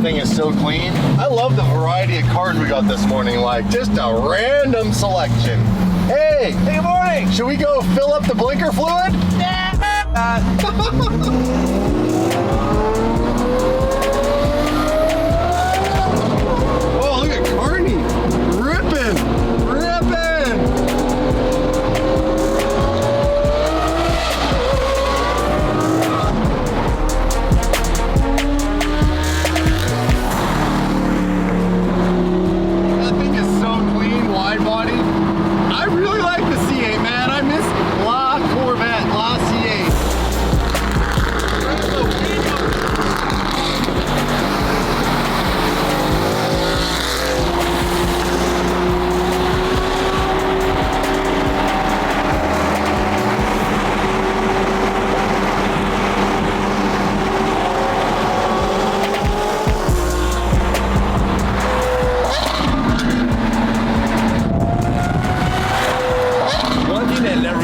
thing is so clean. I love the variety of cars we got this morning, like just a random selection. Hey, good morning. Should we go fill up the blinker fluid? Oh, look at Carney. Ripping. That thing is so clean, wide body. I really like the C8, man. I miss La Corvette, La C8.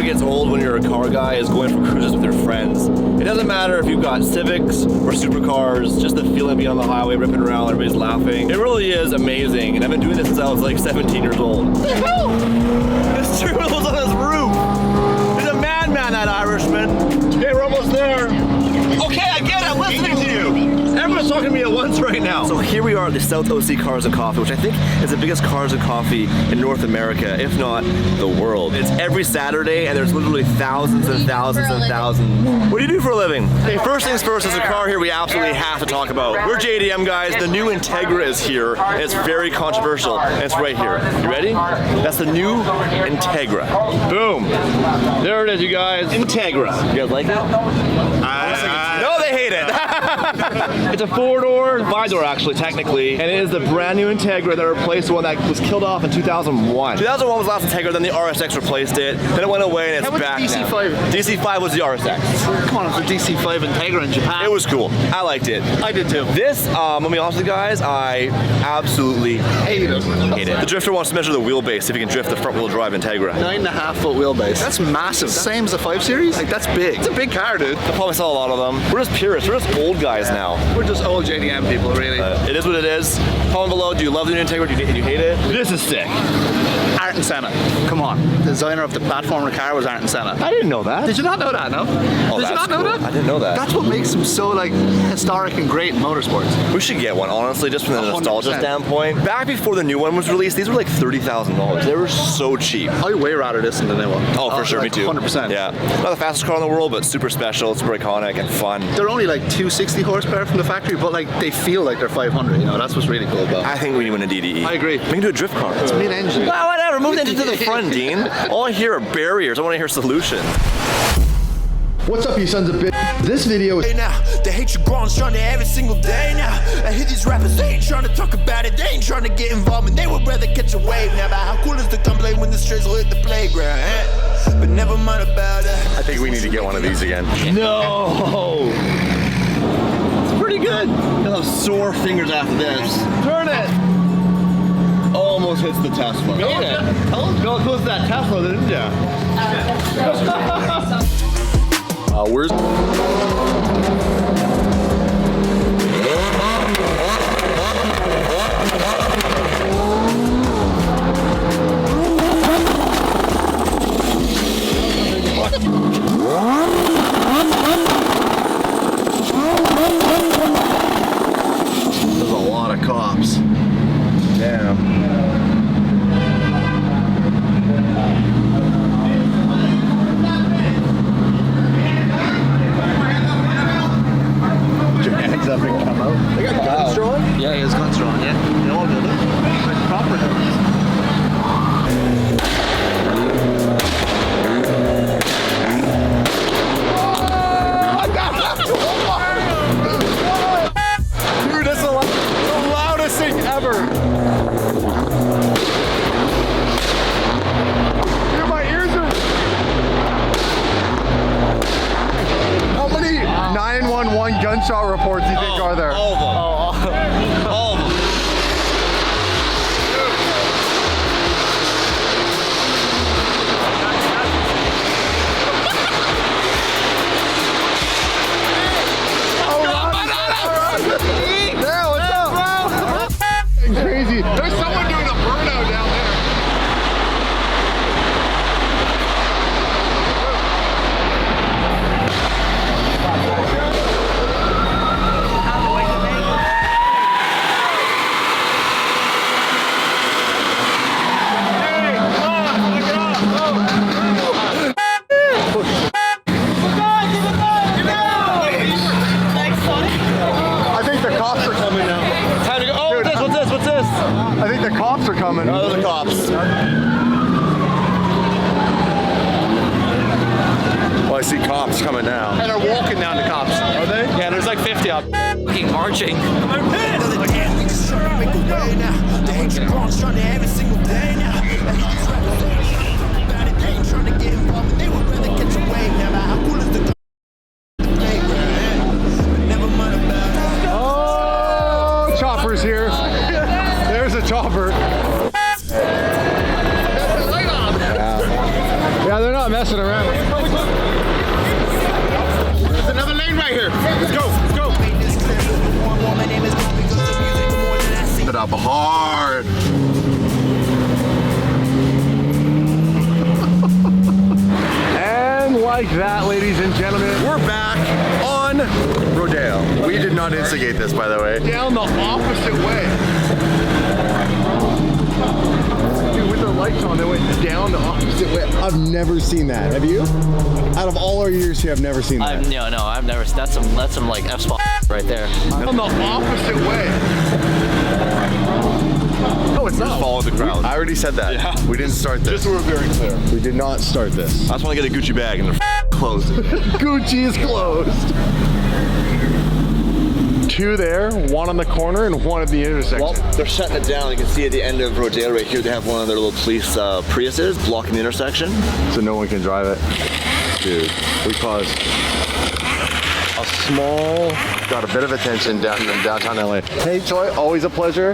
Gets old when you're a car guy is going for cruises with your friends. It doesn't matter if you've got Civics or supercars, just the feeling of being on the highway, ripping around, everybody's laughing. It really is amazing, and I've been doing this since I was like 17 years old. This two wheels on his roof. He's a madman, that Irishman. Okay, we're almost there. Okay, I get it, I'm listening to you. Everyone's talking to me at once right now. So here we are at the South OC Cars and Coffee, which I think is the biggest cars and coffee in North America, if not the world. It's every Saturday, and there's literally thousands and thousands and thousands. What do you do for a living? Hey, first things first, there's a car here we absolutely have to talk about. We're JDM guys, the new Integra is here, and it's very controversial, and it's right here. You ready? That's the new Integra. Boom. There it is, you guys. Integra. You guys like it? No, they hate it. It's a four-door, five-door actually, technically, and it is the brand new Integra that replaced the one that was killed off in 2001. 2001 was the last Integra, then the RSX replaced it, then it went away and it's back now. DC5? DC5 was the RSX. Come on, it's a DC5 Integra in Japan. It was cool. I liked it. I did too. This, I'm gonna be honest with you guys, I absolutely hate it. The drifter wants to measure the wheelbase, see if he can drift the front-wheel drive Integra. 9.5 foot wheelbase. That's massive. Same as the 5 Series? Like, that's big. It's a big car, dude. I'll probably sell a lot of them. We're just purists. We're just old guys now. We're just old JDM people, really. It is what it is. Comment below, do you love the new Integra? Do you hate it? This is sick. Ayrton Senna. Come on. The designer of the platformer car was Ayrton Senna. I didn't know that. Did you not know that, no? Oh, Did you not know that? I didn't know that. That's what makes him so, like, historic and great in motorsports. We should get one, honestly, just from the nostalgia 100%. standpoint. Back before the new one was released, these were like $30,000. They were so cheap. I way rather this than the new one. Oh, for sure, like me too. 100%. Yeah. Not the fastest car in the world, but super special, super iconic and fun. They're only like 260 horsepower from the factory, but like they feel like they're 500, you know, that's what's really cool about it. I think we need one a DDE. I agree. We can do a drift car. It's mid-engine. Well, whatever, move the engine to the front, Dean. All I hear are barriers. I want to hear solutions. What's up, you sons of bitch? This video is now. The hatred growing stronger every single day now. I hear these rappers, they ain't trying to talk about it, they ain't trying to get involved, and they would rather catch a wave now. About how cool is the gunplay when the strays will hit the playground, eh? But never mind about that. I think we need to get one of these again. No! It's pretty good. You'll have sore fingers after this. Turn it! Almost hits the Tesla. Made it. Go close to that Tesla, didn't ya? Where's... There's a lot of cops. Damn. Up and come out. They got guns drawn? Yeah, he has guns drawn, yeah. They all do that. Like proper guns. dude, that's the loudest thing ever. Dude, my ears are... How many 911 gunshot reports do you think are there? All of them. All of them. I see cops coming now. And they're walking down the cops. Are they? Yeah, there's like 50 up. Fucking marching. Another day, we just trying to make a way now. The hatred growing stronger every single day now. I hear these rappers saying about it, they ain't trying to get involved, but they would rather catch a wave now. How cool is the playground? But never mind about it. Oh, chopper's here. There's a chopper. Yeah, they're not messing around. There's another lane right here. Let's go, let's go. Put up hard. And like that, ladies and gentlemen, we're back on Rodeo. We did not instigate this, by the way. Down the opposite way. Dude, with their lights on, they went down the opposite way. I've never seen that. Have you? Out of all our years here, I've never seen that. No, I've never. That's some like F-spot right there. On the opposite way. No, it's not. Follow the crowd. I already said that. Yeah. We didn't start this. Just so we're very clear. We did not start this. I just want to get a Gucci bag and they're closed. Gucci is closed. 2 there, 1 on the corner, and 1 at the intersection. Well, they're shutting it down. You can see at the end of Rodeo right here, they have one of their little police Priuses blocking the intersection. So no one can drive it. Dude, we caused a small, got a bit of attention down in downtown LA. Hey, Choi, always a pleasure.